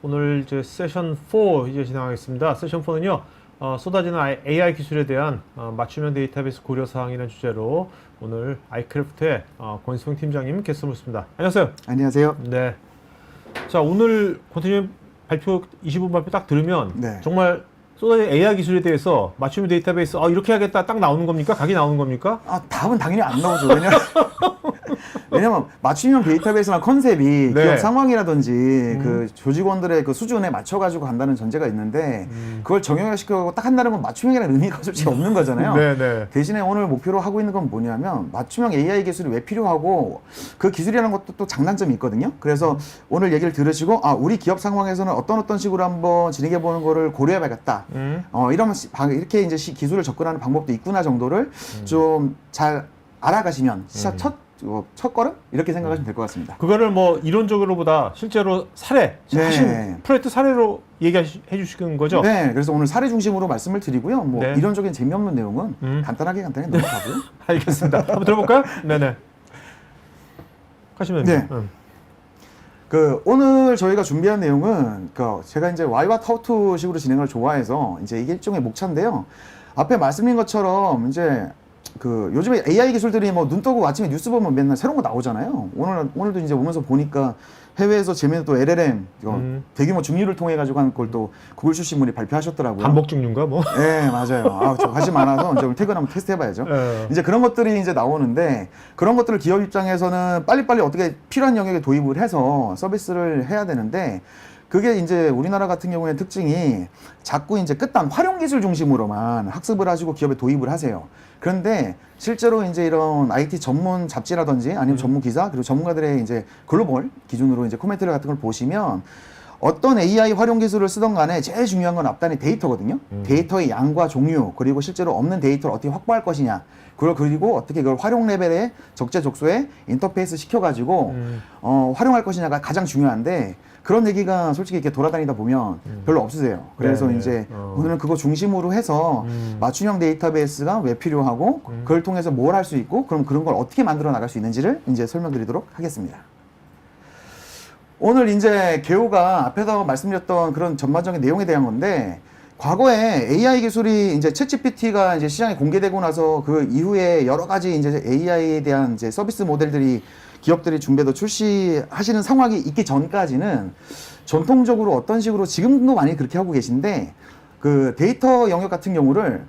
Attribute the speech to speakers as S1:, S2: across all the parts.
S1: 오늘 이제 세션 4 이제 진행하겠습니다. 세션 4는요, 쏟아지는 AI 기술에 대한 맞춤형 데이터베이스 고려 사항이라는 주제로 오늘 아이크래프트의 권수영 팀장님 게스트로 모십니다. 안녕하세요.
S2: 안녕하세요.
S1: 네. 자, 오늘 권팀장님 발표 20분 발표 딱 들으면
S2: 네.
S1: 정말 쏟아지는 AI 기술에 대해서 맞춤형 데이터베이스 이렇게 하겠다 딱 나오는 겁니까? 각이 나오는 겁니까?
S2: 답은 당연히 안 나오죠. 왜냐면 맞춤형 데이터베이스나 컨셉이
S1: 네.
S2: 기업 상황이라든지 그 조직원들의 그 수준에 맞춰가지고 간다는 전제가 있는데 그걸 정형화시켜서 딱 한다는 건 맞춤형이라는 의미가 솔직히 없는 거잖아요.
S1: 네.
S2: 대신에 오늘 목표로 하고 있는 건 뭐냐면 맞춤형 AI 기술이 왜 필요하고 그 기술이라는 것도 또 장단점이 있거든요. 그래서 오늘 얘기를 들으시고 우리 기업 상황에서는 어떤 식으로 한번 진행해 보는 거를 고려해봐야겠다. 이러면 이렇게 이제 기술을 접근하는 방법도 있구나 정도를 좀 잘 알아가시면 첫 걸음? 이렇게 생각하시면 될 것 같습니다.
S1: 그거를 뭐 이론적으로보다 실제로 사례,
S2: 네.
S1: 하신 프로젝트 사례로 얘기해 주시는 거죠?
S2: 네, 그래서 오늘 사례 중심으로 말씀을 드리고요. 뭐
S1: 네.
S2: 이론적인 재미없는 내용은 간단하게 넘어가고요.
S1: 알겠습니다. 한번 들어볼까요? 네네. 하시면 됩니다.
S2: 네. 오늘 저희가 준비한 내용은 제가 이제 Why와 How 식으로 진행을 좋아해서 이제 이게 일종의 목차인데요. 앞에 말씀드린 것처럼 이제 요즘에 AI 기술들이 뭐 눈 뜨고 아침에 뉴스 보면 맨날 새로운 거 나오잖아요. 오늘도 이제 오면서 보니까 해외에서 재미있는 또 LLM 대규모 중류를 통해 가지고 한 걸 또 구글 출신 분이 발표하셨더라고요.
S1: 반복 중류인가 뭐?
S2: 네, 맞아요. 저 관심 많아서 이제 오늘 퇴근하면 테스트 해봐야죠. 이제 그런 것들이 이제 나오는데 그런 것들을 기업 입장에서는 빨리빨리 어떻게 필요한 영역에 도입을 해서 서비스를 해야 되는데 그게 이제 우리나라 같은 경우에 특징이 자꾸 이제 끝단 활용 기술 중심으로만 학습을 하시고 기업에 도입을 하세요. 그런데 실제로 이제 이런 IT 전문 잡지라든지 아니면 전문 기사 그리고 전문가들의 이제 글로벌 기준으로 이제 코멘트리 같은 걸 보시면 어떤 AI 활용 기술을 쓰던 간에 제일 중요한 건 앞단의 데이터거든요. 데이터의 양과 종류 그리고 실제로 없는 데이터를 어떻게 확보할 것이냐 그리고 어떻게 그걸 활용 레벨에 적재적소에 인터페이스 시켜가지고 활용할 것이냐가 가장 중요한데 그런 얘기가 솔직히 이렇게 돌아다니다 보면 별로 없으세요. 그래서
S1: 네네.
S2: 이제 오늘은 그거 중심으로 해서 맞춤형 데이터베이스가 왜 필요하고 그걸 통해서 뭘 할 수 있고 그럼 그런 걸 어떻게 만들어 나갈 수 있는지를 이제 설명드리도록 하겠습니다. 오늘 이제 개요가 앞에서 말씀드렸던 그런 전반적인 내용에 대한 건데 과거에 AI 기술이 이제 챗GPT가 이제 시장에 공개되고 나서 그 이후에 여러 가지 이제 AI에 대한 이제 서비스 모델들이 기업들이 준비해서 출시하시는 상황이 있기 전까지는 전통적으로 어떤 식으로 지금도 많이 그렇게 하고 계신데 그 데이터 영역 같은 경우를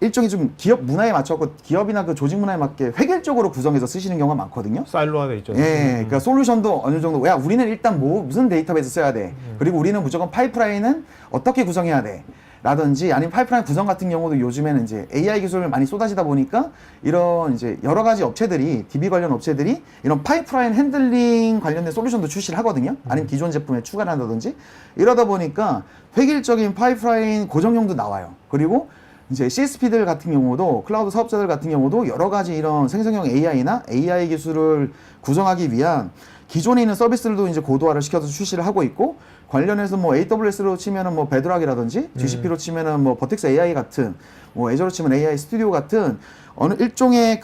S2: 일종의 좀 기업 문화에 맞춰서 기업이나 그 조직 문화에 맞게 획일적으로 구성해서 쓰시는 경우가 많거든요.
S1: 사일로화 돼 있죠.
S2: 예, 그러니까 솔루션도 어느 정도, 우리는 일단 무슨 데이터베이스 써야 돼. 그리고 우리는 무조건 파이프라인은 어떻게 구성해야 돼. 라든지 아니면 파이프라인 구성 같은 경우도 요즘에는 이제 AI 기술을 많이 쏟아지다 보니까 이런 이제 여러 가지 업체들이 DB 관련 업체들이 이런 파이프라인 핸들링 관련된 솔루션도 출시를 하거든요. 아니면 기존 제품에 추가를 한다든지 이러다 보니까 획일적인 파이프라인 고정형도 나와요. 그리고 이제 CSP들 같은 경우도 클라우드 사업자들 같은 경우도 여러 가지 이런 생성형 AI나 AI 기술을 구성하기 위한 기존에 있는 서비스들도 이제 고도화를 시켜서 출시를 하고 있고 관련해서 뭐 AWS로 치면은 뭐 베드락이라든지 GCP로 치면은 뭐 버텍스 AI 같은 뭐 애저로 치면 AI 스튜디오 같은 어느 일종의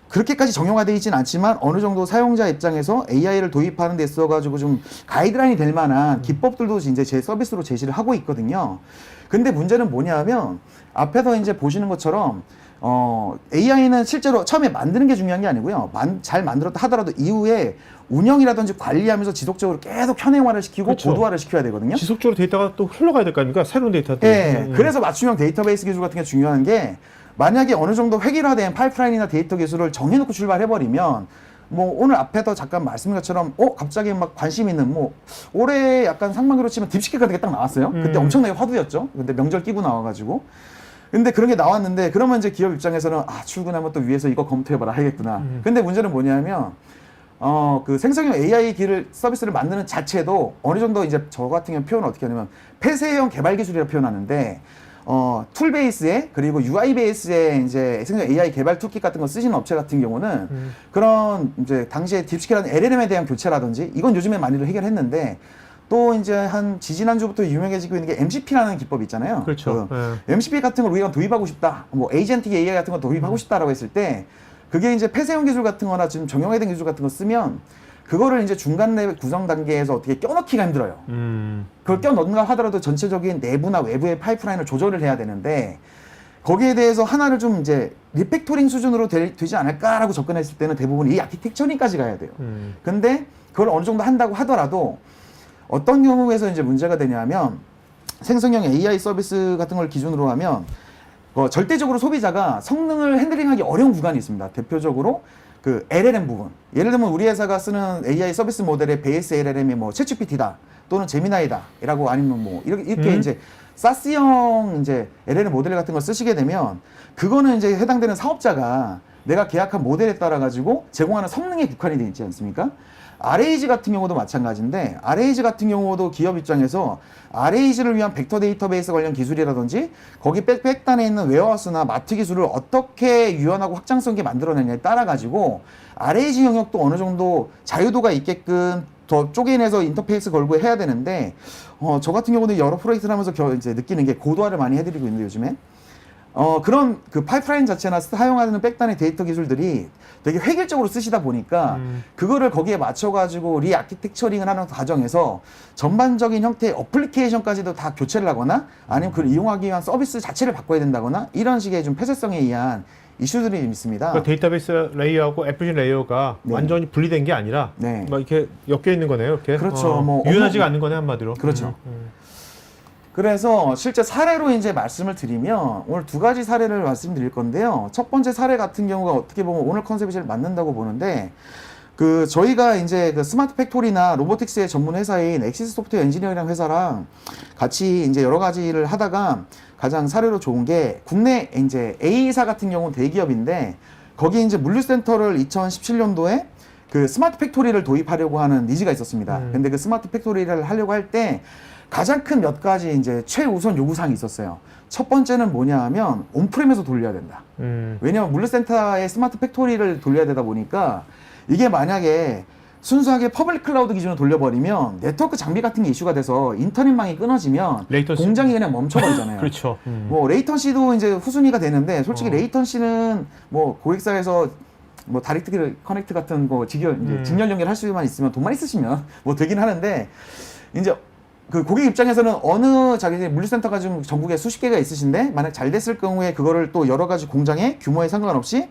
S2: 그렇게까지 정형화되어 있지는 않지만 어느 정도 사용자 입장에서 AI를 도입하는 데 있어가지고 좀 가이드라인이 될 만한 기법들도 이제 제 서비스로 제시를 하고 있거든요. 근데 문제는 뭐냐면 앞에서 이제 보시는 것처럼 AI는 실제로 처음에 만드는 게 중요한 게 아니고요. 잘 만들었다 하더라도 이후에 운영이라든지 관리하면서 지속적으로 계속 현행화를 시키고
S1: 그렇죠.
S2: 고도화를 시켜야 되거든요.
S1: 지속적으로 데이터가 또 흘러가야 될 거 아닙니까? 새로운 데이터도.
S2: 네, 그래서 맞춤형 데이터베이스 기술 같은 게 중요한 게 만약에 어느 정도 획일화된 파이프라인이나 데이터 기술을 정해놓고 출발해버리면 뭐 오늘 앞에서 잠깐 말씀드린 것처럼 갑자기 막 관심 있는 뭐 올해 약간 상반기로 치면 딥시크 같은 게 딱 나왔어요. 그때 엄청나게 화두였죠. 근데 명절 끼고 나와가지고 근데 그런 게 나왔는데 그러면 이제 기업 입장에서는 출근하면 또 위에서 이거 검토해봐라 하겠구나. 근데 문제는 뭐냐면 그 생성형 AI 서비스를 만드는 자체도 어느 정도 이제 저 같은 경우 표현을 어떻게 하냐면 폐쇄형 개발 기술이라고 표현하는데 툴 베이스에 그리고 UI 베이스에 이제 생성형 AI 개발 툴킷 같은 거 쓰시는 업체 같은 경우는 그런 이제 당시에 딥시크라는 LLM에 대한 교체라든지 이건 요즘에 많이들 해결했는데 또 이제 한 지지난주부터 유명해지고 있는 게 MCP라는 기법이 있잖아요.
S1: 그렇죠.
S2: MCP 같은 걸 우리가 도입하고 싶다. 뭐 에이전틱 AI 같은 거 도입하고 싶다라고 했을 때 그게 이제 폐쇄형 기술 같은 거나 지금 정형화된 기술 같은 거 쓰면 그거를 이제 중간 레벨 구성 단계에서 어떻게 껴넣기가 힘들어요. 그걸 껴넣는가 하더라도 전체적인 내부나 외부의 파이프라인을 조절을 해야 되는데 거기에 대해서 하나를 좀 이제 리팩토링 수준으로 되지 않을까라고 접근했을 때는 대부분 이 아키텍처링까지 가야 돼요. 근데 그걸 어느 정도 한다고 하더라도 어떤 경우에서 이제 문제가 되냐면 생성형 AI 서비스 같은 걸 기준으로 하면 절대적으로 소비자가 성능을 핸들링하기 어려운 구간이 있습니다. 대표적으로 그 LLM 부분. 예를 들면 우리 회사가 쓰는 AI 서비스 모델의 베이스 LLM이 뭐 챗GPT다 또는 제미나이다라고 아니면 뭐 이렇게 이제 사스형 이제 LLM 모델 같은 걸 쓰시게 되면 그거는 이제 해당되는 사업자가 내가 계약한 모델에 따라 가지고 제공하는 성능에 국한이 되어 있지 않습니까? RAG 같은 경우도 마찬가지인데 RAG 같은 경우도 기업 입장에서 RAG를 위한 벡터 데이터베이스 관련 기술이라든지 거기 백단에 있는 웨어하우스나 마트 기술을 어떻게 유연하고 확장성 있게 만들어내냐에 따라 가지고 RAG 영역도 어느 정도 자유도가 있게끔 더 쪼개내서 인터페이스 걸고 해야 되는데 저 같은 경우는 여러 프로젝트를 하면서 이제 느끼는 게 고도화를 많이 해드리고 있는데 요즘에 그런 그 파이프라인 자체나 사용하는 백단의 데이터 기술들이 되게 획일적으로 쓰시다 보니까 그거를 거기에 맞춰가지고 리아키텍처링을 하는 과정에서 전반적인 형태의 어플리케이션까지도 다 교체를 하거나 아니면 그걸 이용하기 위한 서비스 자체를 바꿔야 된다거나 이런 식의 좀 폐쇄성에 의한 이슈들이 있습니다.
S1: 그러니까 데이터베이스 레이어하고 애플리케이션 레이어가
S2: 네.
S1: 완전히 분리된 게 아니라
S2: 네.
S1: 막 이렇게 엮여 있는 거네요. 이렇게.
S2: 그렇죠. 뭐
S1: 유연하지가 않는 거네 한마디로.
S2: 그렇죠. 그래서 실제 사례로 이제 말씀을 드리면 오늘 두 가지 사례를 말씀드릴 건데요. 첫 번째 사례 같은 경우가 어떻게 보면 오늘 컨셉이 제일 맞는다고 보는데 그 저희가 이제 그 스마트 팩토리나 로보틱스의 전문 회사인 엑시스 소프트웨어 엔지니어링 회사랑 같이 이제 여러 가지를 하다가 가장 사례로 좋은 게 국내 이제 A사 같은 경우는 대기업인데 거기 이제 물류센터를 2017년도에 그 스마트 팩토리를 도입하려고 하는 니즈가 있었습니다. 근데 그 스마트 팩토리를 하려고 할 때 가장 큰 몇 가지 이제 최우선 요구사항이 있었어요. 첫 번째는 뭐냐 하면 온프렘에서 돌려야 된다. 왜냐하면 물류센터에 스마트 팩토리를 돌려야 되다 보니까 이게 만약에 순수하게 퍼블릭 클라우드 기준으로 돌려버리면 네트워크 장비 같은 게 이슈가 돼서 인터넷망이 끊어지면
S1: 레이턴시.
S2: 공장이 그냥 멈춰버리잖아요.
S1: 그렇죠.
S2: 뭐 레이턴시도 이제 후순위가 되는데 솔직히 레이턴시는 뭐 고객사에서 뭐 다이렉트 커넥트 같은 거 이제 직렬 연결할 수만 있으면 돈만 있으시면 뭐 되긴 하는데 이제 그 고객 입장에서는 어느 자기 물류센터가 지금 전국에 수십 개가 있으신데 만약 잘 됐을 경우에 그거를 또 여러 가지 공장의 규모에 상관없이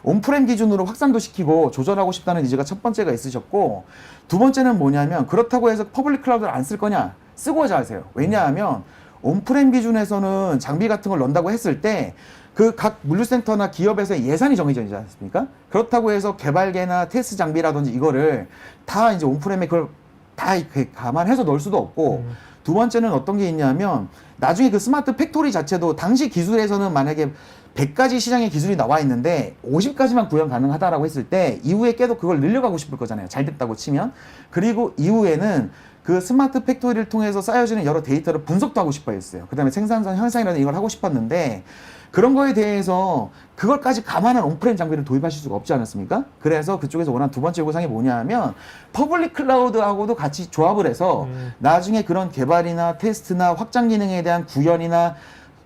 S2: 온프렘 기준으로 확산도 시키고 조절하고 싶다는 니즈가 첫 번째가 있으셨고 두 번째는 뭐냐면 그렇다고 해서 퍼블릭 클라우드를 안 쓸 거냐 쓰고자 하세요. 왜냐하면 온프렘 기준에서는 장비 같은 걸 넣는다고 했을 때 그 각 물류센터나 기업에서의 예산이 정해져 있지 않습니까? 그렇다고 해서 개발계나 테스트 장비라든지 이거를 다 이제 온프렘에 그걸 다 감안해서 넣을 수도 없고 두 번째는 어떤 게 있냐면 나중에 그 스마트 팩토리 자체도 당시 기술에서는 만약에 100가지 시장의 기술이 나와 있는데 50가지만 구현 가능하다라고 했을 때 이후에 계속 그걸 늘려가고 싶을 거잖아요. 잘 됐다고 치면. 그리고 이후에는 그 스마트 팩토리를 통해서 쌓여지는 여러 데이터를 분석도 하고 싶어 했어요. 그 다음에 생산성 향상이라는 이걸 하고 싶었는데 그런 거에 대해서 그걸까지 감안한 온프렘 장비를 도입하실 수가 없지 않았습니까? 그래서 그쪽에서 원하는 두 번째 요구사항이 뭐냐 하면 퍼블릭 클라우드하고도 같이 조합을 해서 나중에 그런 개발이나 테스트나 확장 기능에 대한 구현이나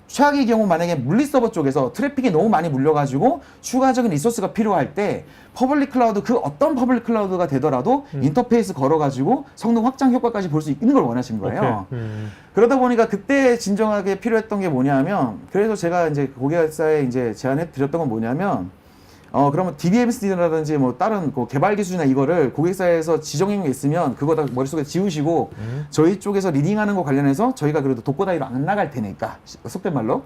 S2: 최악의 경우 만약에 물리 서버 쪽에서 트래픽이 너무 많이 물려가지고 추가적인 리소스가 필요할 때 퍼블릭 클라우드 그 어떤 퍼블릭 클라우드가 되더라도 인터페이스 걸어가지고 성능 확장 효과까지 볼 수 있는 걸 원하시는 거예요. 그러다 보니까 그때 진정하게 필요했던 게 뭐냐면 그래서 제가 이제 고객사에 이제 제안해 드렸던 건 뭐냐면 그러면 DBMS라든지 뭐 다른 그 개발 기술이나 이거를 고객사에서 지정인 게 있으면 그거 다 머릿속에 지우시고 저희 쪽에서 리딩하는 거 관련해서 저희가 그래도 독고다이로 안 나갈 테니까 속된 말로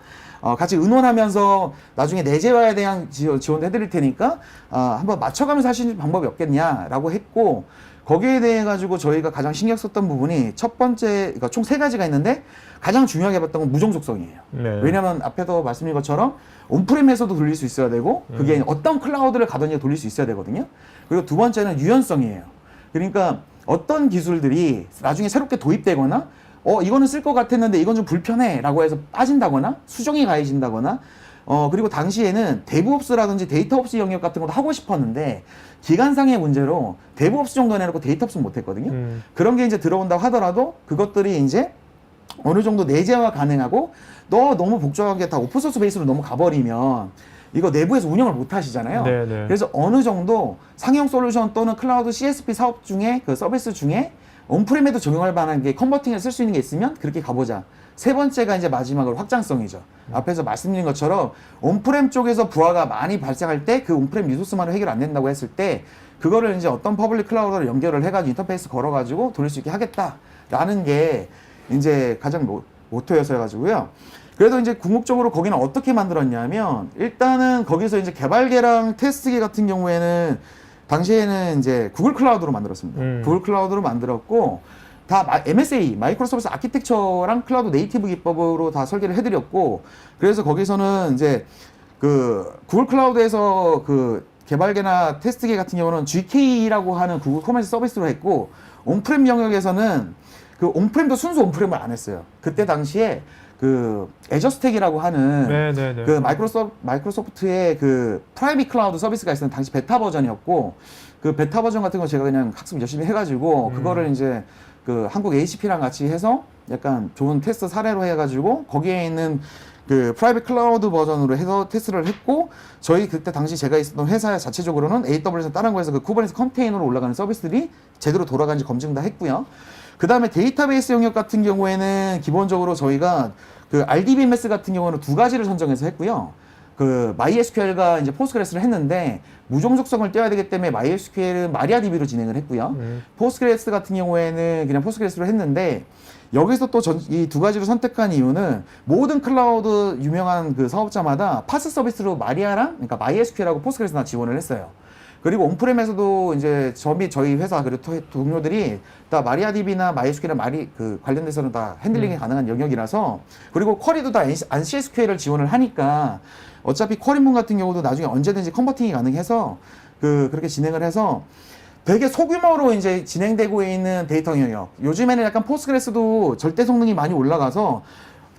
S2: 같이 의논하면서 나중에 내재화에 대한 지원도 해드릴 테니까 한번 맞춰가면서 하시는 방법이 없겠냐라고 했고 거기에 대해 가지고 저희가 가장 신경 썼던 부분이 첫 번째 그러니까 총 세 가지가 있는데 가장 중요하게 봤던 건 무종속성이에요.
S1: 네.
S2: 왜냐하면 앞에도 말씀드린 것처럼 온프렘에서도 돌릴 수 있어야 되고 그게 어떤 클라우드를 가든지 돌릴 수 있어야 되거든요. 그리고 두 번째는 유연성이에요. 그러니까 어떤 기술들이 나중에 새롭게 도입되거나 이거는 쓸 것 같았는데 이건 좀 불편해 라고 해서 빠진다거나 수정이 가해진다거나 그리고 당시에는 데브옵스라든지 데이터옵스 영역 같은 것도 하고 싶었는데 기간상의 문제로 데브옵스 정도 내놓고 데이터옵스 못했거든요. 그런 게 이제 들어온다고 하더라도 그것들이 이제 어느 정도 내재화 가능하고 너무 복잡하게 다 오픈소스 베이스로 너무 가버리면 이거 내부에서 운영을 못 하시잖아요.
S1: 네네.
S2: 그래서 어느 정도 상용 솔루션 또는 클라우드 CSP 사업 중에 그 서비스 중에 온프렘에도 적용할 만한 게 컨버팅에 쓸 수 있는 게 있으면 그렇게 가보자. 세 번째가 이제 마지막으로 확장성이죠. 앞에서 말씀드린 것처럼 온프렘 쪽에서 부하가 많이 발생할 때 그 온프렘 리소스만으로 해결 안 된다고 했을 때 그거를 이제 어떤 퍼블릭 클라우드로 연결을 해가지고 인터페이스 걸어가지고 돌릴 수 있게 하겠다라는 게 이제 가장 모토여서 해가지고요. 그래도 이제 궁극적으로 거기는 어떻게 만들었냐면 일단은 거기서 이제 개발계랑 테스트계 같은 경우에는 당시에는 이제 구글 클라우드로 만들었습니다. 구글 클라우드로 만들었고 다 MSA, 마이크로 서비스 아키텍처랑 클라우드 네이티브 기법으로 다 설계를 해드렸고 그래서 거기서는 이제 그 구글 클라우드에서 그 개발계나 테스트계 같은 경우는 GK라고 하는 구글 커머스 서비스로 했고 온프렘 영역에서는 그 온프렘도 순수 온프렘을 안 했어요. 그때 당시에 그 애저 스택이라고 하는
S1: 네네네.
S2: 그 마이크로소프트의 그 프라이빗 클라우드 서비스가 있었는데 당시 베타 버전이었고 그 베타 버전 같은 거 제가 그냥 학습 열심히 해가지고 그거를 이제 그 한국 HP랑 같이 해서 약간 좋은 테스트 사례로 해가지고 거기에 있는 그 프라이빗 클라우드 버전으로 해서 테스트를 했고 저희 그때 당시 제가 있었던 회사 자체적으로는 AWS 다른 거에서 그 쿠버네티스 컨테이너로 올라가는 서비스들이 제대로 돌아가는지 검증 다 했고요. 그 다음에 데이터베이스 영역 같은 경우에는 기본적으로 저희가 그 RDBMS 같은 경우는 두 가지를 선정해서 했고요. 그 MySQL과 이제 포스트그레스를 했는데 무종속성을 떼어야 되기 때문에 MySQL은 마리아DB로 진행을 했고요. 포스트그레스 같은 경우에는 그냥 포스트그레스로 했는데 여기서 또 이 두 가지를 선택한 이유는 모든 클라우드 유명한 그 사업자마다 파스 서비스로 마리아랑 그러니까 MySQL하고 포스트그레스 다 지원을 했어요. 그리고 온프렘에서도 이제 저희 회사 그리고 동료들이 다 마리아DB나 MySQL이나 그 관련돼서는 다 핸들링이 가능한 영역이라서 그리고 쿼리도 다 ANSQL을 지원을 하니까 어차피 쿼리문 같은 경우도 나중에 언제든지 컨버팅이 가능해서 그렇게 진행을 해서 되게 소규모로 이제 진행되고 있는 데이터 영역. 요즘에는 약간 포스트그레스도 절대 성능이 많이 올라가서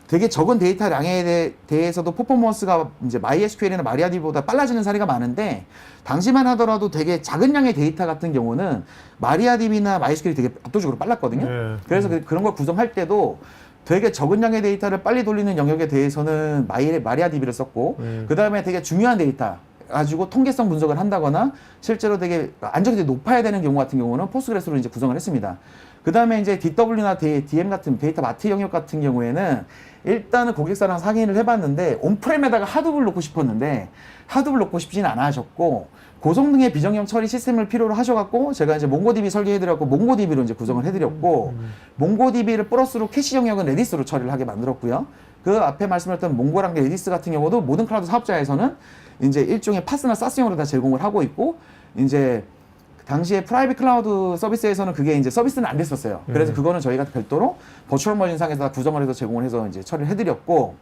S2: 되게 적은 데이터량에 대해서도 퍼포먼스가 이제 MySQL이나 마리아DB보다 빨라지는 사례가 많은데 당시만 하더라도 되게 작은 양의 데이터 같은 경우는 마리아DB나 MySQL이 되게 압도적으로 빨랐거든요.
S1: 네.
S2: 그래서 그런 걸 구성할 때도 되게 적은 양의 데이터를 빨리 돌리는 영역에 대해서는 마리아DB를 썼고 그 다음에 되게 중요한 데이터 가지고 통계성 분석을 한다거나 실제로 되게 안정이 되게 높아야 되는 경우 같은 경우는 포스트그레스로 이제 구성을 했습니다. 그 다음에 이제 DW나 DM 같은 데이터 마트 영역 같은 경우에는 일단은 고객사랑 상의를 해봤는데 온프렘에다가 하드블 놓고 싶었는데 하드블 놓고 싶지는 않아 하셨고 고성능의 비정형 처리 시스템을 필요로 하셔갖고 제가 이제 몽고DB 설계해드렸고 몽고DB로 이제 구성을 해드렸고 몽고DB를 플러스로 캐시 영역은 레디스로 처리를 하게 만들었고요. 그 앞에 말씀드렸던 몽고랑 레디스 같은 경우도 모든 클라우드 사업자에서는 이제 일종의 파스나 사스형으로 다 제공을 하고 있고 이제 당시에 프라이빗 클라우드 서비스에서는 그게 이제 서비스는 안 됐었어요. 그래서 그거는 저희가 별도로 버추얼 머신 상에서 구성을 해서 제공을 해서 이제 처리를 해드렸고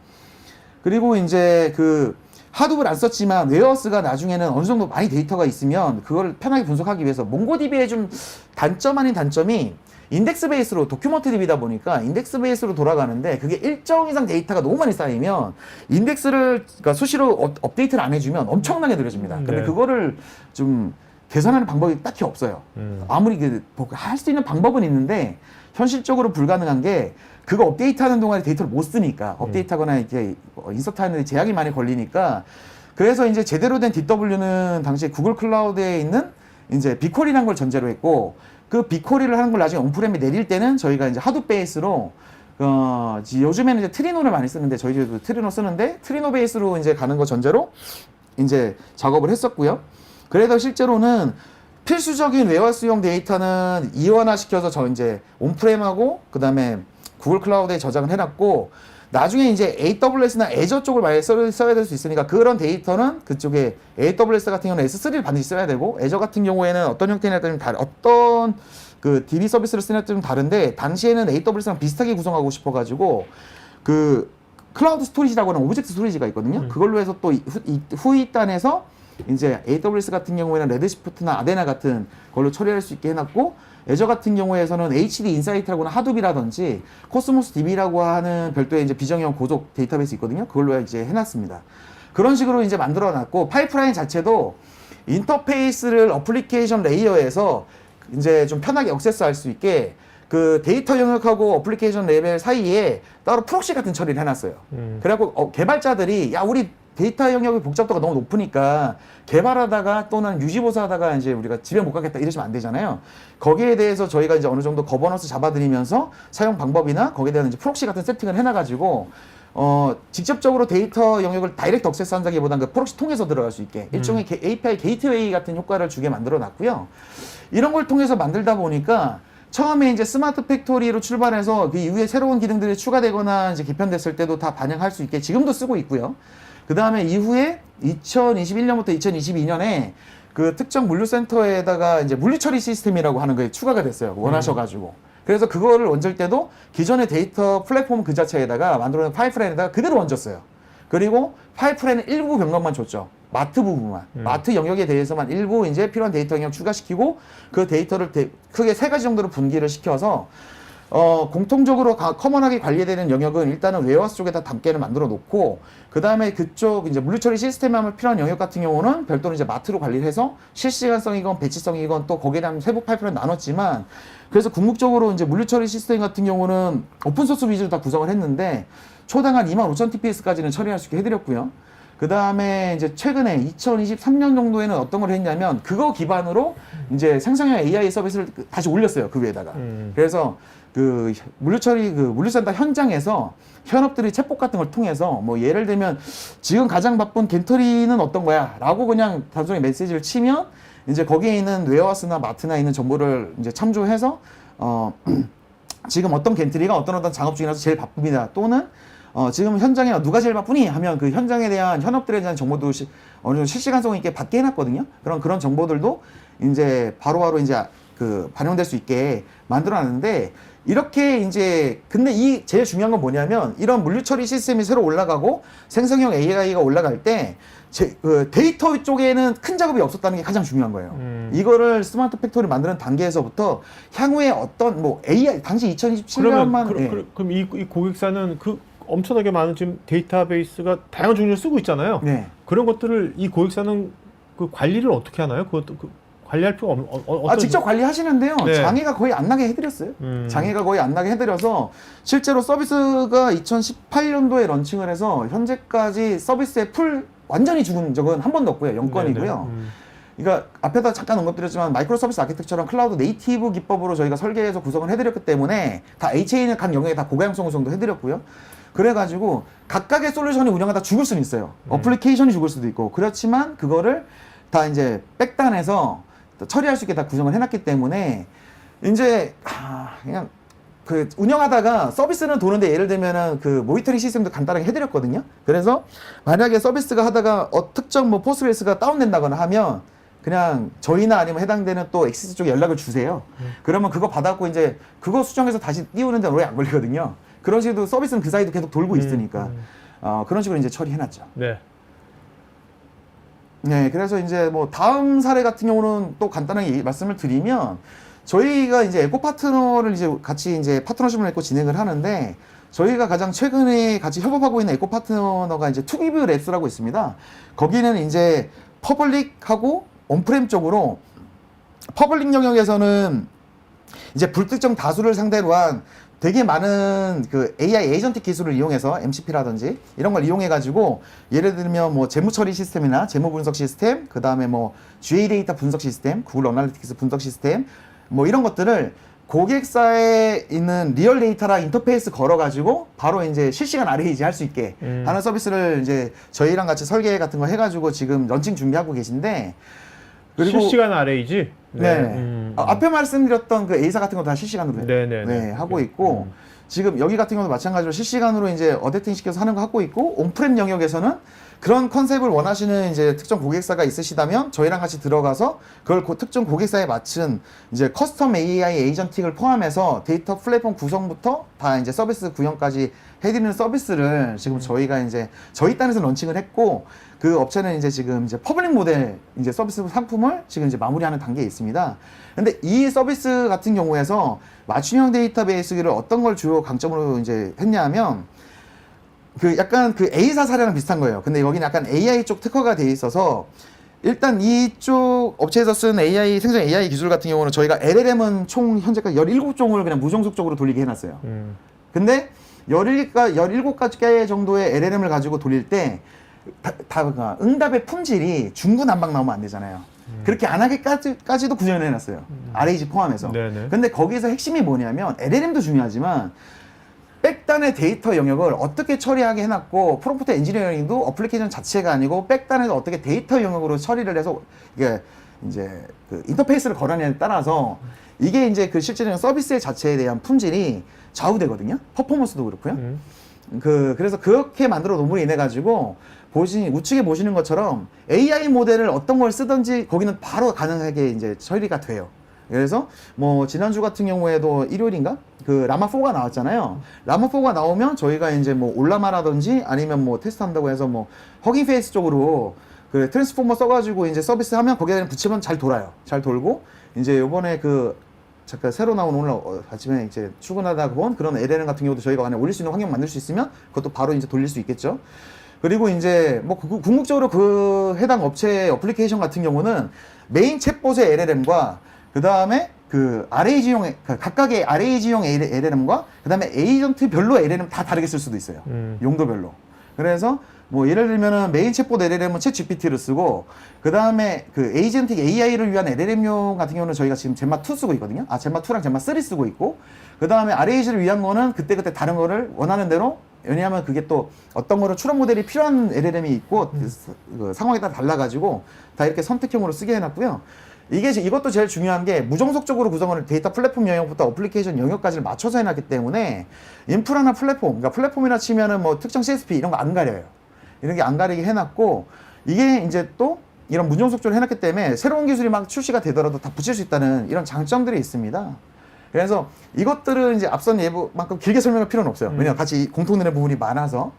S2: 그리고 이제 그 하드블 안 썼지만 웨어하우스가 나중에는 어느 정도 많이 데이터가 있으면 그걸 편하게 분석하기 위해서 몽고DB의 좀 단점 아닌 단점이 인덱스 베이스로 도큐먼트 DB다 보니까 인덱스 베이스로 돌아가는데 그게 일정 이상 데이터가 너무 많이 쌓이면 인덱스를 그러니까 수시로 업데이트를 안 해주면 엄청나게 느려집니다. 근데
S1: 네.
S2: 그거를 좀 개선하는 방법이 딱히 없어요. 아무리 할 수 있는 방법은 있는데 현실적으로 불가능한 게 그거 업데이트하는 동안에 데이터를 못 쓰니까 업데이트하거나 이렇게 인서트하는 데 제약이 많이 걸리니까 그래서 이제 제대로 된 DW는 당시에 구글 클라우드에 있는 이제 빅쿼리라는 걸 전제로 했고 그 빅쿼리를 하는 걸 나중에 온프렘에 내릴 때는 저희가 이제 하드 베이스로 요즘에는 이제 트리노를 많이 쓰는데 저희도 트리노 쓰는데 트리노 베이스로 이제 가는 거 전제로 이제 작업을 했었고요. 그래서 실제로는 필수적인 웨어하우스용 데이터는 이원화시켜서 이제 온프렘하고 그 다음에 구글 클라우드에 저장을 해놨고 나중에 이제 AWS나 애저 쪽을 많이 써야 될 수 있으니까 그런 데이터는 그쪽에 AWS 같은 경우는 S3를 반드시 써야 되고 애저 같은 경우에는 어떤 형태냐에 따라 어떤 그 DB 서비스를 쓰냐에 좀 다른데 당시에는 AWS랑 비슷하게 구성하고 싶어가지고 그 클라우드 스토리지라고 하는 오브젝트 스토리지가 있거든요. 그걸로 해서 또 후이단에서 이제 AWS 같은 경우에는 레드시프트나 아데나 같은 걸로 처리할 수 있게 해놨고 애저 같은 경우에서는 HD 인사이트라고 하는 하둡이라든지 코스모스 DB라고 하는 별도의 이제 비정형 고속 데이터베이스 있거든요. 그걸로 이제 해놨습니다. 그런 식으로 이제 만들어놨고 파이프라인 자체도 인터페이스를 어플리케이션 레이어에서 이제 좀 편하게 액세스할 수 있게 그 데이터 영역하고 어플리케이션 레벨 사이에 따로 프록시 같은 처리를 해놨어요. 그래갖고 개발자들이 야 우리 데이터 영역의 복잡도가 너무 높으니까 개발하다가 또는 유지보수하다가 이제 우리가 집에 못 가겠다 이러시면 안 되잖아요. 거기에 대해서 저희가 이제 어느 정도 거버넌스 잡아드리면서 사용 방법이나 거기에 대한 이제 프록시 같은 세팅을 해놔가지고 직접적으로 데이터 영역을 다이렉트 억세스 한다기보다는 그 프록시 통해서 들어갈 수 있게 일종의 API 게이트웨이 같은 효과를 주게 만들어 놨고요. 이런 걸 통해서 만들다 보니까 처음에 이제 스마트 팩토리로 출발해서 그 이후에 새로운 기능들이 추가되거나 이제 개편됐을 때도 다 반영할 수 있게 지금도 쓰고 있고요. 그 다음에 이후에 2021년부터 2022년에 그 특정 물류센터에다가 이제 물류처리 시스템이라고 하는 게 추가가 됐어요. 원하셔가지고. 그래서 그거를 얹을 때도 기존의 데이터 플랫폼 그 자체에다가 만들어낸 파이프라인에다가 그대로 얹었어요. 그리고 파이프라인은 일부 변경만 줬죠. 마트 부분만. 마트 영역에 대해서만 일부 이제 필요한 데이터 영역 추가시키고 그 데이터를 크게 3가지 정도로 분기를 시켜서 공통적으로 커먼하게 관리되는 영역은 일단은 웨어하우스 쪽에다 담게를 만들어 놓고 그 다음에 그쪽 이제 물류처리 시스템에 하면 필요한 영역 같은 경우는 별도로 이제 마트로 관리를 해서 실시간성이건 배치성이건 또 거기에 대한 세부 파이프를 나눴지만 그래서 궁극적으로 이제 물류처리 시스템 같은 경우는 오픈소스 위주로 다 구성을 했는데 초당 한 25,000 TPS까지는 처리할 수 있게 해드렸고요. 그 다음에 이제 최근에 2023년 정도에는 어떤 걸 했냐면 그거 기반으로 이제 생성형 AI 서비스를 다시 올렸어요. 그 위에다가. 그래서 그 물류센터 현장에서 현업들이 챗봇 같은 걸 통해서 뭐 예를 들면 지금 가장 바쁜 겐터리는 어떤 거야? 라고 그냥 단순히 메시지를 치면 이제 거기에 있는 웨어하우스나 마트나 있는 정보를 이제 참조해서 지금 어떤 겐트리가 어떤 작업 중이라서 제일 바쁩니다. 또는 지금 현장에 누가 제일 바쁘니? 하면 그 현장에 대한 현업들에 대한 정보도 어느 정도 실시간성 있게 받게 해놨거든요. 그런 정보들도 이제 바로바로 이제 그 반영될 수 있게 만들어놨는데 이렇게 이제 근데 이 제일 중요한 건 뭐냐면 이런 물류처리 시스템이 새로 올라가고 생성형 AI가 올라갈 때 그 데이터 쪽에는 큰 작업이 없었다는 게 가장 중요한 거예요. 이거를 스마트 팩토리 만드는 단계에서부터 향후에 어떤 뭐 AI 당시 2027년만
S1: 그럼 이 고객사는 그 엄청나게 많은 지금 데이터베이스가 다양한 종류를 쓰고 있잖아요.
S2: 네.
S1: 그런 것들을 이 고객사는 그 관리를 어떻게 하나요? 그것도 관리할 필요가 어떤
S2: 직접 관리하시는데요.
S1: 네.
S2: 장애가 거의 안 나게 해드렸어요. 장애가 거의 안 나게 해드려서 실제로 서비스가 2018년도에 런칭을 해서 현재까지 서비스의 완전히 죽은 적은 한 번도 없고요. 0건이고요. 그러니까 앞에다 잠깐 언급드렸지만 마이크로 서비스 아키텍처럼 클라우드 네이티브 기법으로 저희가 설계해서 구성을 해드렸기 때문에 다 HA는 각 영역에 다 고가형성 구성도 해드렸고요. 그래가지고 각각의 솔루션이 운영하다 죽을 수는 있어요. 어플리케이션이 죽을 수도 있고 그렇지만 그거를 다 이제 백단에서 처리할 수 있게 다 구성을 해놨기 때문에 이제 그냥 그 운영하다가 서비스는 도는데 예를 들면은 그 모니터링 시스템도 간단하게 해드렸거든요. 그래서 만약에 서비스가 하다가 특정 뭐 포스트그레스가 다운된다거나 하면 그냥 저희나 아니면 해당되는 또 엑시스 쪽에 연락을 주세요. 그러면 그거 받았고 이제 그거 수정해서 다시 띄우는데 오래 안 걸리거든요. 그런 식으로 서비스는 그 사이도 계속 돌고 있으니까 그런 식으로 이제 처리해놨죠.
S1: 네.
S2: 네, 그래서 이제 뭐 다음 사례 같은 경우는 또 간단하게 말씀을 드리면 저희가 이제 에코 파트너를 이제 같이 이제 파트너십을 맺고 진행을 하는데 저희가 가장 최근에 같이 협업하고 있는 에코 파트너가 이제 투기뷰 랩스라고 있습니다. 거기는 이제 퍼블릭하고 온프렘 쪽으로 퍼블릭 영역에서는 이제 불특정 다수를 상대로 한 되게 많은 그 AI 에이전틱 기술을 이용해서 MCP라든지 이런 걸 이용해가지고 예를 들면 뭐 재무 처리 시스템이나 재무 분석 시스템, 그 다음에 뭐 GA 데이터 분석 시스템, 구글 어널리틱스 분석 시스템 뭐 이런 것들을 고객사에 있는 리얼 데이터랑 인터페이스 걸어가지고 바로 이제 실시간 RAG 할 수 있게 하는 서비스를 이제 저희랑 같이 설계 같은 거 해가지고 지금 런칭 준비하고 계신데 그리고
S1: 실시간 RAG?
S2: 네. 앞에 말씀드렸던 그 A사 같은 거 다 실시간으로
S1: 네,
S2: 하고 있고 지금 여기 같은 경우도 마찬가지로 실시간으로 이제 어댑팅 시켜서 하는 거 하고 있고 온프렘 영역에서는 그런 컨셉을 원하시는 이제 특정 고객사가 있으시다면 저희랑 같이 들어가서 그걸 특정 고객사에 맞춘 이제 커스텀 AI 에이전틱을 포함해서 데이터 플랫폼 구성부터 다 이제 서비스 구현까지 해드리는 서비스를 지금 저희가 이제 저희 단에서 런칭을 했고 그 업체는 이제 지금 이제 퍼블릭 모델 이제 서비스 상품을 지금 이제 마무리하는 단계에 있습니다. 근데 이 서비스 같은 경우에서 맞춤형 데이터베이스를 어떤 걸 주요 강점으로 이제 했냐면 그 약간 그 A사 사례랑 비슷한 거예요. 근데 여기는 약간 AI 쪽 특화가 돼 있어서 일단 이쪽 업체에서 쓴 AI 생성 AI 기술 같은 경우는 저희가 LLM은 총 현재까지 17종을 그냥 무종속적으로 돌리게 해놨어요. 근데 17가지 정도의 LLM을 가지고 돌릴 때 그러니까 응답의 품질이 중구난방 나오면 안 되잖아요. 그렇게 안 하게까지도 구현을 해놨어요. RAG 포함해서.
S1: 네네.
S2: 근데 거기서 핵심이 뭐냐면 LLM도 중요하지만 백단의 데이터 영역을 어떻게 처리하게 해놨고 프롬프트 엔지니어링도 어플리케이션 자체가 아니고 백단에서 어떻게 데이터 영역으로 처리를 해서 이게 이제 그 인터페이스를 걸어내냐에 따라서 이게 이제 그 실제적인 서비스 자체에 대한 품질이 좌우되거든요. 퍼포먼스도 그렇고요. 그래서 그렇게 만들어 놓음으로 인해 가지고 우측에 보시는 것처럼 AI 모델을 어떤 걸 쓰든지 거기는 바로 가능하게 이제 처리가 돼요. 그래서 뭐 지난주 같은 경우에도 일요일인가 그 라마4가 나왔잖아요. 라마4가 나오면 저희가 이제 뭐 올라마라든지 아니면 뭐 테스트한다고 해서 뭐 허깅 페이스 쪽으로 그 트랜스포머 써가지고 이제 서비스 하면 거기에 붙이면 잘 돌아요. 잘 돌고 이제 요번에 그 잠깐 새로 나온 오늘 아침에 이제 출근하다 본 그런 LLM 같은 경우도 저희가 안에 올릴 수 있는 환경 만들 수 있으면 그것도 바로 이제 돌릴 수 있겠죠. 그리고 이제 뭐 궁극적으로 그 해당 업체의 어플리케이션 같은 경우는 메인 챗봇의 LLM과 그 다음에 그 RAG용 각각의 RAG용 LLM과 그 다음에 에이전트별로 LLM 다 다르게 쓸 수도 있어요. 용도별로. 그래서 뭐 예를 들면은 메인 챗봇 LLM은 챗 GPT를 쓰고 그 다음에 그 에이전틱 AI를 위한 LLM용 같은 경우는 저희가 지금 젠마 2 쓰고 있거든요. 젠마 2랑 젠마 3 쓰고 있고 그 다음에 RAG를 위한 거는 그때그때 다른 거를 원하는 대로 왜냐하면 그게 또 어떤 거를 추론 모델이 필요한 LLM이 있고 그 상황에 따라 달라가지고 다 이렇게 선택형으로 쓰게 해놨고요. 이것도 제일 중요한 게 무종속적으로 구성을 데이터 플랫폼 영역부터 어플리케이션 영역까지를 맞춰서 해놨기 때문에 인프라나 플랫폼, 그러니까 플랫폼이라 치면은 뭐 특정 CSP 이런 거 안 가려요. 이런 게 안 가리게 해놨고 이게 이제 또 이런 무종속적으로 해놨기 때문에 새로운 기술이 막 출시가 되더라도 다 붙일 수 있다는 이런 장점들이 있습니다. 그래서 이것들은 이제 앞선 예보만큼 길게 설명할 필요는 없어요. 왜냐면 같이 공통되는 부분이 많아서.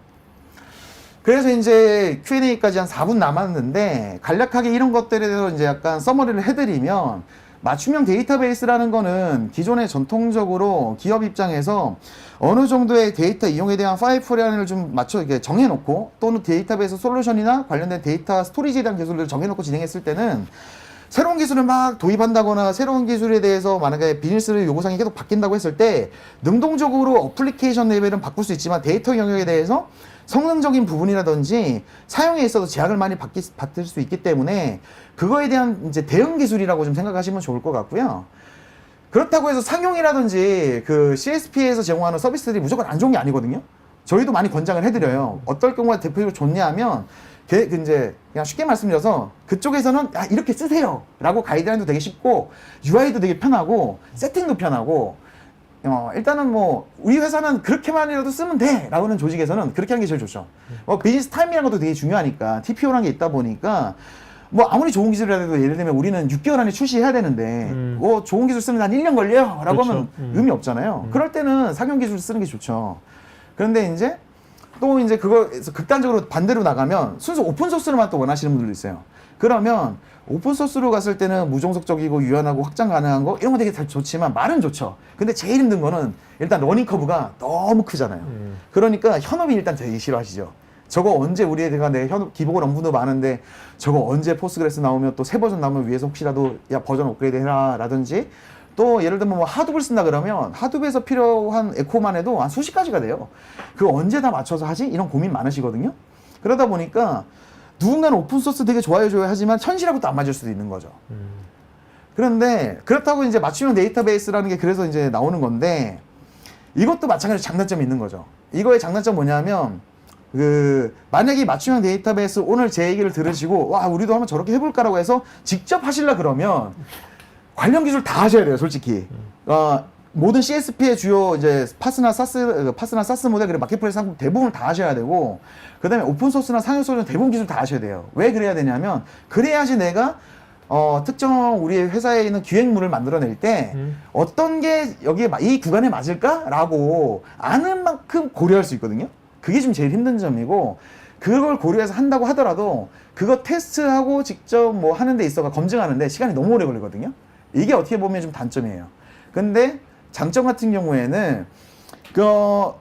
S2: 그래서 이제 Q&A까지 한 4분 남았는데 간략하게 이런 것들에 대해서 이제 약간 서머리를 해드리면 맞춤형 데이터베이스라는 거는 기존에 전통적으로 기업 입장에서 어느 정도의 데이터 이용에 대한 파이프라인을 좀 맞춰 이렇게 정해놓고 또는 데이터베이스 솔루션이나 관련된 데이터 스토리지에 대한 기술을 정해놓고 진행했을 때는 새로운 기술을 막 도입한다거나 새로운 기술에 대해서 만약에 비즈니스 요구사항이 계속 바뀐다고 했을 때 능동적으로 어플리케이션 레벨은 바꿀 수 있지만 데이터 영역에 대해서 성능적인 부분이라든지 사용에 있어서 제약을 많이 받을 수 있기 때문에 그거에 대한 이제 대응 기술이라고 좀 생각하시면 좋을 것 같고요. 그렇다고 해서 상용이라든지 그 CSP에서 제공하는 서비스들이 무조건 안 좋은 게 아니거든요. 저희도 많이 권장을 해드려요. 어떨 경우가 대표적으로 좋냐 하면 이제 그냥 쉽게 말씀드려서 그쪽에서는 야, 이렇게 쓰세요 라고 가이드라인도 되게 쉽고 UI도 되게 편하고 세팅도 편하고 일단은 뭐 우리 회사는 그렇게만이라도 쓰면 돼 라고는 조직에서는 그렇게 하는 게 제일 좋죠. 비즈니스 타임이라는 것도 되게 중요하니까 TPO라는 게 있다 보니까 뭐 아무리 좋은 기술이라도 예를 들면 우리는 6개월 안에 출시해야 되는데 좋은 기술 쓰면 한 1년 걸려 라고
S1: 그렇죠.
S2: 하면 의미 없잖아요. 그럴 때는 상용 기술 쓰는 게 좋죠. 그런데 이제 또 이제 그거에서 극단적으로 반대로 나가면 순수 오픈소스로만 또 원하시는 분들도 있어요. 그러면 오픈소스로 갔을 때는 무종속적이고 유연하고 확장 가능한 거 이런 거 되게 다 좋지만 말은 좋죠. 근데 제일 힘든 거는 일단 러닝 커브가 너무 크잖아요. 그러니까 현업이 일단 되게 싫어하시죠. 저거 언제 우리 애가 내 현업 기본 업무도 많은데 저거 언제 포스트그레스 나오면 또 새 버전 나오면 위에서 혹시라도 야 버전 업그레이드 해라 라든지 또 예를 들면 뭐 하둡을 쓴다 그러면 하둡에서 필요한 에코만 해도 한 수십 가지가 돼요. 그거 언제 다 맞춰서 하지? 이런 고민 많으시거든요. 그러다 보니까 누군가는 오픈소스 되게 좋아해줘야 하지만 현실하고 또 안 맞을 수도 있는 거죠. 그런데 그렇다고 이제 맞춤형 데이터베이스라는 게 그래서 이제 나오는 건데 이것도 마찬가지로 장단점이 있는 거죠. 이거의 장단점 뭐냐면 만약에 맞춤형 데이터베이스 오늘 제 얘기를 들으시고 와 우리도 한번 저렇게 해볼까라고 해서 직접 하시려 그러면 관련 기술 다 하셔야 돼요, 솔직히. 모든 CSP의 주요 이제 파스나 사스 모델 그리고 마켓플레이스 상품 대부분을 다 하셔야 되고 그다음에 오픈소스나 상용 솔루션 대부분 기술 다 하셔야 돼요. 왜 그래야 되냐면 그래야지 내가 특정 우리 회사에 있는 기획물을 만들어낼 때 어떤 게 여기에 이 구간에 맞을까라고 아는 만큼 고려할 수 있거든요. 그게 좀 제일 힘든 점이고 그걸 고려해서 한다고 하더라도 그거 테스트하고 직접 뭐 하는 데 있어가 검증하는데 시간이 너무 오래 걸리거든요. 이게 어떻게 보면 좀 단점이에요. 근데 장점 같은 경우에는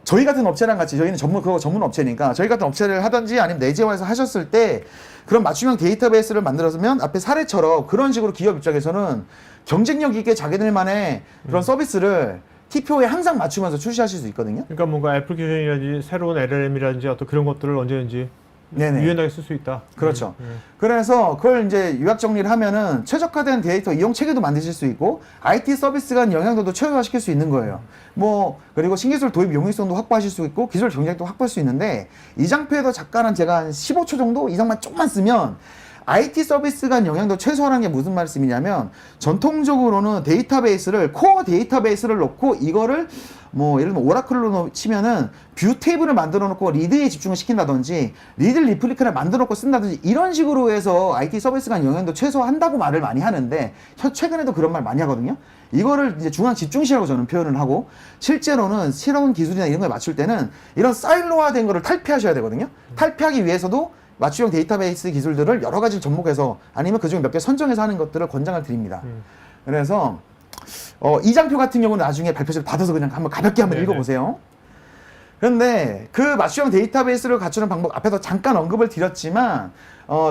S2: 저희 같은 업체랑 같이 저희는 전문 업체니까 저희 같은 업체를 하든지 아니면 내재화해서 하셨을 때 그런 맞춤형 데이터베이스를 만들었으면 앞에 사례처럼 그런 식으로 기업 입장에서는 경쟁력 있게 자기들만의 그런 서비스를 TPO에 항상 맞추면서 출시하실 수 있거든요.
S1: 그러니까 뭔가 애플리케이션이라든지 새로운 LLM이라든지 어떤 그런 것들을 언제든지
S2: 네네.
S1: 유연하게 쓸 수 있다.
S2: 그렇죠. 그래서 그걸 이제 요약 정리를 하면은 최적화된 데이터 이용 체계도 만드실 수 있고 IT 서비스 간 영향도도 최소화시킬 수 있는 거예요. 뭐 그리고 신기술 도입 용이성도 확보하실 수 있고 기술 경쟁도 확보할 수 있는데 이 장표에도 잠깐은 제가 한 15초 정도 이상만 조금만 쓰면 IT 서비스 간 영향도 최소화라는 게 무슨 말씀이냐면 전통적으로는 데이터베이스를 코어 데이터베이스를 놓고 이거를 뭐 예를 들면 오라클로 치면은 뷰 테이블을 만들어 놓고 리드에 집중을 시킨다든지 리드 리플리크를 만들어 놓고 쓴다든지 이런 식으로 해서 IT 서비스 간 영향도 최소화한다고 말을 많이 하는데 최근에도 그런 말 많이 하거든요. 이거를 이제 중앙 집중시라고 저는 표현을 하고 실제로는 새로운 기술이나 이런 걸 맞출 때는 이런 사일로화된 거를 탈피하셔야 되거든요. 탈피하기 위해서도 맞춤형 데이터베이스 기술들을 여러 가지를 접목해서 아니면 그중에 몇 개 선정해서 하는 것들을 권장을 드립니다. 그래서 이 장표 같은 경우는 나중에 발표지를 받아서 그냥 한번 가볍게 한번
S1: 네네.
S2: 읽어보세요. 그런데 그 맞춤형 데이터베이스를 갖추는 방법 앞에서 잠깐 언급을 드렸지만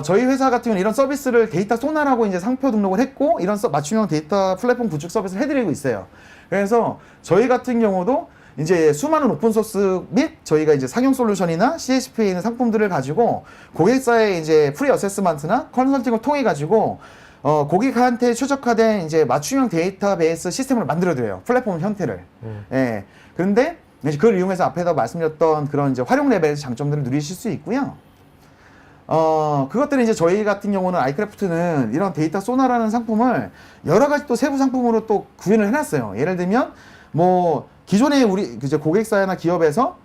S2: 저희 회사 같은 경우는 이런 서비스를 데이터 소나라고 이제 상표 등록을 했고 이런 맞춤형 데이터 플랫폼 구축 서비스를 해드리고 있어요. 그래서 저희 같은 경우도 이제 수많은 오픈소스 및 저희가 이제 상용 솔루션이나 CSP에 있는 상품들을 가지고 고객사의 이제 프리 어세스먼트나 컨설팅을 통해 가지고 고객한테 최적화된 이제 맞춤형 데이터베이스 시스템을 만들어드려요. 플랫폼 형태를. 예. 그런데 이제 그걸 이용해서 앞에서 말씀드렸던 그런 이제 활용 레벨의 장점들을 누리실 수 있고요. 그것들은 이제 저희 같은 경우는 아이크래프트는 이런 데이터 소나라는 상품을 여러 가지 또 세부 상품으로 또 구현을 해놨어요. 예를 들면 뭐 기존에 우리 이제 고객사나 기업에서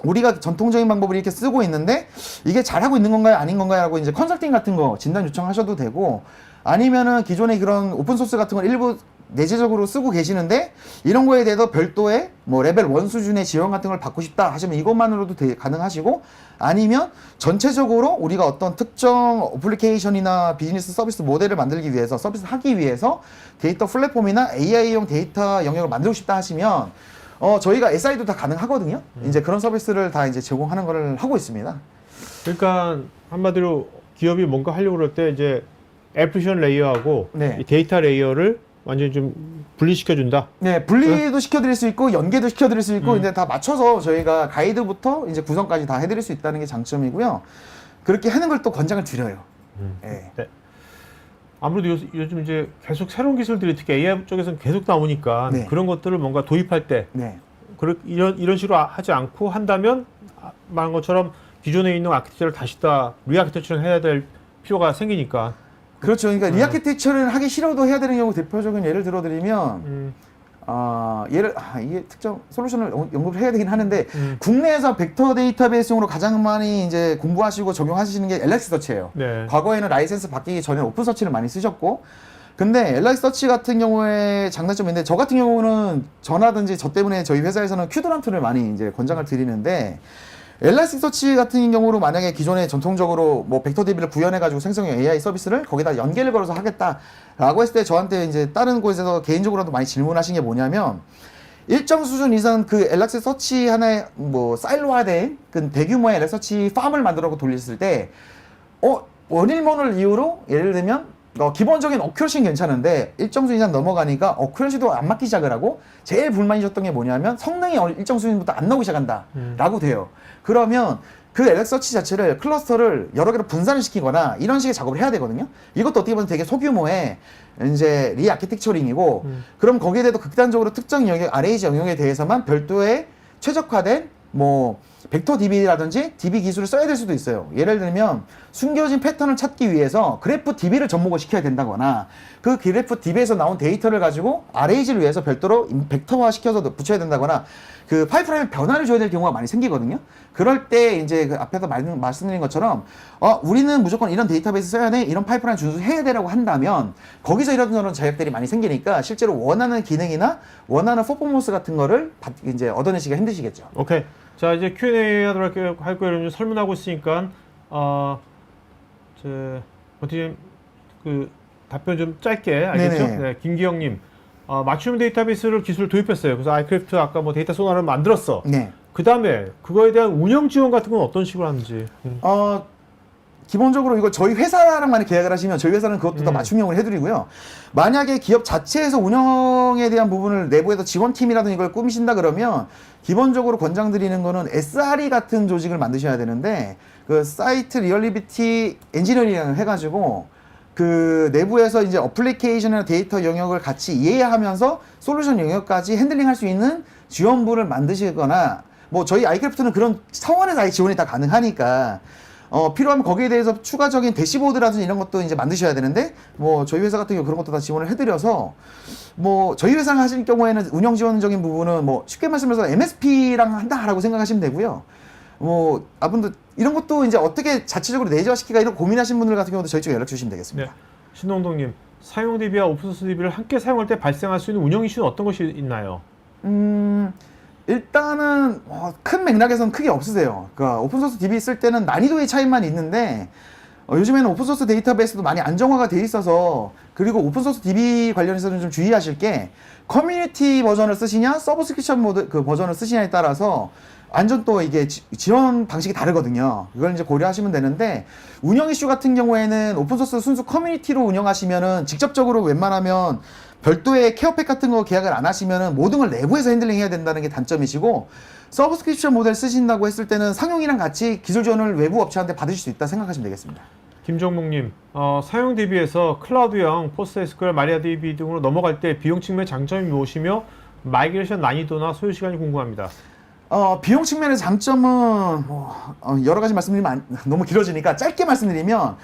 S2: 우리가 전통적인 방법을 이렇게 쓰고 있는데 이게 잘하고 있는 건가요 아닌 건가요 하고 이제 컨설팅 같은 거 진단 요청하셔도 되고 아니면은 기존에 그런 오픈소스 같은 걸 일부 내재적으로 쓰고 계시는데 이런 거에 대해서 별도의 뭐 레벨 1 수준의 지원 같은 걸 받고 싶다 하시면 이것만으로도 가능하시고 아니면 전체적으로 우리가 어떤 특정 어플리케이션이나 비즈니스 서비스 모델을 만들기 위해서 서비스를 하기 위해서 데이터 플랫폼이나 AI용 데이터 영역을 만들고 싶다 하시면 저희가 SI도 다 가능하거든요. 이제 그런 서비스를 다 이제 제공하는 걸 하고 있습니다.
S1: 그러니까 한마디로 기업이 뭔가 하려고 그럴 때 이제 애플리케이션 레이어하고
S2: 네.
S1: 이 데이터 레이어를 완전히 좀 분리시켜준다.
S2: 네, 분리도 시켜드릴 수 있고 연계도 시켜드릴 수 있고 이제 다 맞춰서 저희가 가이드부터 이제 구성까지 다 해드릴 수 있다는 게 장점이고요. 그렇게 하는 걸 또 권장을 드려요. 네.
S1: 네. 아무래도 요즘 이제 계속 새로운 기술들이 특히 AI 쪽에서는 계속 나오니까
S2: 네.
S1: 그런 것들을 뭔가 도입할 때
S2: 네.
S1: 이런 식으로 하지 않고 한다면 말한 것처럼 기존에 있는 아키텍처를 다시 다 리아키텍처를 해야 될 필요가 생기니까.
S2: 그렇죠. 그러니까 리아키텍처를 하기 싫어도 해야 되는 경우 대표적인 예를 들어드리면 이게 특정 솔루션을 연구를 해야 되긴 하는데 국내에서 벡터 데이터베이스용으로 가장 많이 이제 공부하시고 적용하시는 게 엘렉스서치예요.
S1: 네.
S2: 과거에는 라이센스 바뀌기 전에 오픈서치를 많이 쓰셨고 근데 엘렉스서치 같은 경우에 장단점이 있는데 저 같은 경우는 저나든지 저 때문에 저희 회사에서는 큐드란트를 많이 이제 권장을 드리는데 엘라스틱서치 같은 경우로 만약에 기존에 전통적으로 뭐 벡터 DB를 구현해가지고 생성형 AI 서비스를 거기다 연계를 걸어서 하겠다라고 했을 때 저한테 이제 다른 곳에서 개인적으로도 많이 질문하신 게 뭐냐면 일정 수준 이상 그 엘라스틱서치 하나의 뭐 사일로화된 그 대규모의 엘라스틱서치 팜을 만들어 돌렸을 때 원일몬을 이유로 예를 들면 기본적인 어큐러시는 괜찮은데 일정 수준 이상 넘어가니까 어큐러시도 안 맞기 시작을 하고 제일 불만이셨던 게 뭐냐면 성능이 일정 수준부터 안 나오기 시작한다 라고 돼요. 그러면 그 엘렉서치 자체를 클러스터를 여러 개로 분산을 시키거나 이런 식의 작업을 해야 되거든요. 이것도 어떻게 보면 되게 소규모의 이제 리아키텍처링이고 그럼 거기에 대해서 극단적으로 특정 영역, RAG 영역에 대해서만 별도의 최적화된 뭐 벡터 DB라든지 DB 기술을 써야 될 수도 있어요. 예를 들면 숨겨진 패턴을 찾기 위해서 그래프 DB를 접목을 시켜야 된다거나 그 그래프 DB에서 나온 데이터를 가지고 RAG를 위해서 별도로 벡터화 시켜서 붙여야 된다거나 그 파이프라인 변화를 줘야 될 경우가 많이 생기거든요. 그럴 때 이제 그 앞에서 말씀드린 것처럼 우리는 무조건 이런 데이터베이스 써야 돼, 이런 파이프라인 준수해야 되라고 한다면 거기서 이런저런 자격들이 많이 생기니까 실제로 원하는 기능이나 원하는 퍼포먼스 같은 거를 이제 얻어내시기가 힘드시겠죠.
S1: 오케이. 자 이제 Q&A 하도록 할 거예요. 여러분 설문하고 있으니까 어떻게 그 답변 좀 짧게 알겠죠?
S2: 네네.
S1: 네, 김기영님. 맞춤 데이터베이스를 기술을 도입했어요. 그래서 아이크래프트 아까 뭐 데이터 소나를 만들었어.
S2: 네.
S1: 그 다음에 그거에 대한 운영 지원 같은 건 어떤 식으로 하는지.
S2: 기본적으로 이거 저희 회사랑 많이 계약을 하시면 저희 회사는 그것도 다 맞춤형을 해드리고요. 만약에 기업 자체에서 운영에 대한 부분을 내부에서 지원팀이라든 이걸 꾸미신다 그러면 기본적으로 권장드리는 거는 SRE 같은 조직을 만드셔야 되는데 그 사이트 리얼리비티 엔지니어링을 해가지고 그 내부에서 이제 어플리케이션이나 데이터 영역을 같이 이해하면서 솔루션 영역까지 핸들링 할 수 있는 지원부를 만드시거나 뭐 저희 아이크래프트는 그런 차원에서 아예 지원이 다 가능하니까 필요하면 거기에 대해서 추가적인 대시보드라든지 이런 것도 이제 만드셔야 되는데 뭐 저희 회사 같은 경우 그런 것도 다 지원을 해드려서 뭐 저희 회사가 하실 경우에는 운영 지원적인 부분은 뭐 쉽게 말씀해서 MSP랑 한다라고 생각하시면 되고요. 뭐 아분들 이런 것도 이제 어떻게 자체적으로 내재화시키가 이런 고민하신 분들 같은 경우도 저희 쪽에 연락 주시면 되겠습니다.
S1: 네. 신동동님, 사용 DB와 오픈소스 DB를 함께 사용할 때 발생할 수 있는 운영 이슈는 어떤 것이 있나요?
S2: 일단은 큰 맥락에서는 크게 없으세요. 그러니까 오픈소스 DB 쓸 때는 난이도의 차이만 있는데 요즘에는 오픈소스 데이터베이스도 많이 안정화가 돼 있어서 그리고 오픈소스 DB 관련해서는 좀 주의하실 게 커뮤니티 버전을 쓰시냐 서브스크립션 모드 그 버전을 쓰시냐에 따라서 완전 또 이게 지원 방식이 다르거든요. 이걸 이제 고려하시면 되는데 운영 이슈 같은 경우에는 오픈소스 순수 커뮤니티로 운영하시면은 직접적으로 웬만하면 별도의 케어팩 같은 거 계약을 안 하시면은 모든 걸 내부에서 핸들링 해야 된다는 게 단점이시고 서브스크립션 모델 쓰신다고 했을 때는 상용이랑 같이 기술 지원을 외부 업체한테 받으실 수 있다 생각하시면 되겠습니다.
S1: 김종목님, 사용 DB에서 클라우드형 포스트에스큐엘, 마리아DB 등으로 넘어갈 때 비용 측면 장점이 무엇이며 마이그레이션 난이도나 소요 시간이 궁금합니다.
S2: 비용 측면의 장점은 여러 가지 말씀드리면 너무 길어지니까 짧게 말씀드리면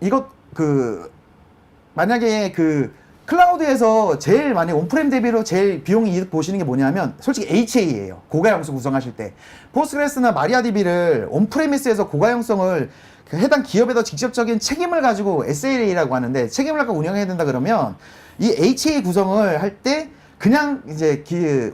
S2: 이것 만약에 클라우드에서 제일 많이 온프렘 대비로 제일 비용이 이득 보시는 게 뭐냐면 솔직히 HA예요. 고가형성 구성하실 때 포스트그레스나 마리아DB를 온프레미스에서 고가형성을 해당 기업에다 직접적인 책임을 가지고 SLA라고 하는데 책임을 갖고 운영해야 된다 그러면 이 HA 구성을 할 때 그냥 이제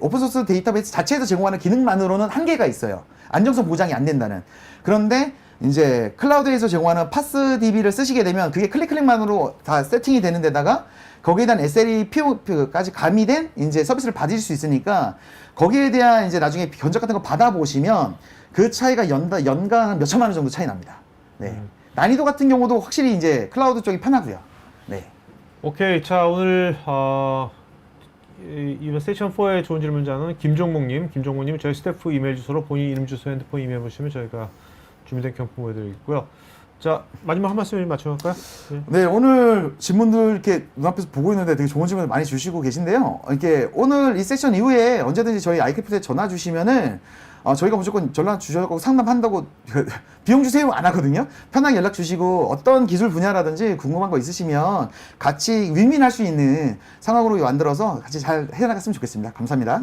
S2: 오픈소스 데이터베이스 자체에서 제공하는 기능만으로는 한계가 있어요. 안정성 보장이 안 된다는. 그런데 이제 클라우드에서 제공하는 파스DB를 쓰시게 되면 그게 클릭만으로 다 세팅이 되는 데다가 거기에 대한 SLA PO까지 가미된 이제 서비스를 받으실 수 있으니까 거기에 대한 이제 나중에 견적 같은 거 받아보시면 그 차이가 연간 한 몇천만 원 정도 차이 납니다. 네. 난이도 같은 경우도 확실히 이제 클라우드 쪽이 편하고요. 네.
S1: 오케이. 자, 오늘 이번 세션 4의 좋은 질문자는 김종목님 저희 스태프 이메일 주소로 본인 이름 주소 핸드폰 이메일 보시면 저희가 준비된 경품 보여드리고요. 자, 마지막 한 말씀 맞춰볼까요?
S2: 네, 오늘 질문들 이렇게 눈앞에서 보고 있는데 되게 좋은 질문을 많이 주시고 계신데요. 이렇게 오늘 이 세션 이후에 언제든지 저희 아이크래프트에 전화 주시면은 저희가 무조건 전화 주셔서 상담한다고 비용 주세요 안 하거든요. 편하게 연락 주시고 어떤 기술 분야라든지 궁금한 거 있으시면 같이 윈윈할 수 있는 상황으로 만들어서 같이 잘 해나갔으면 좋겠습니다. 감사합니다.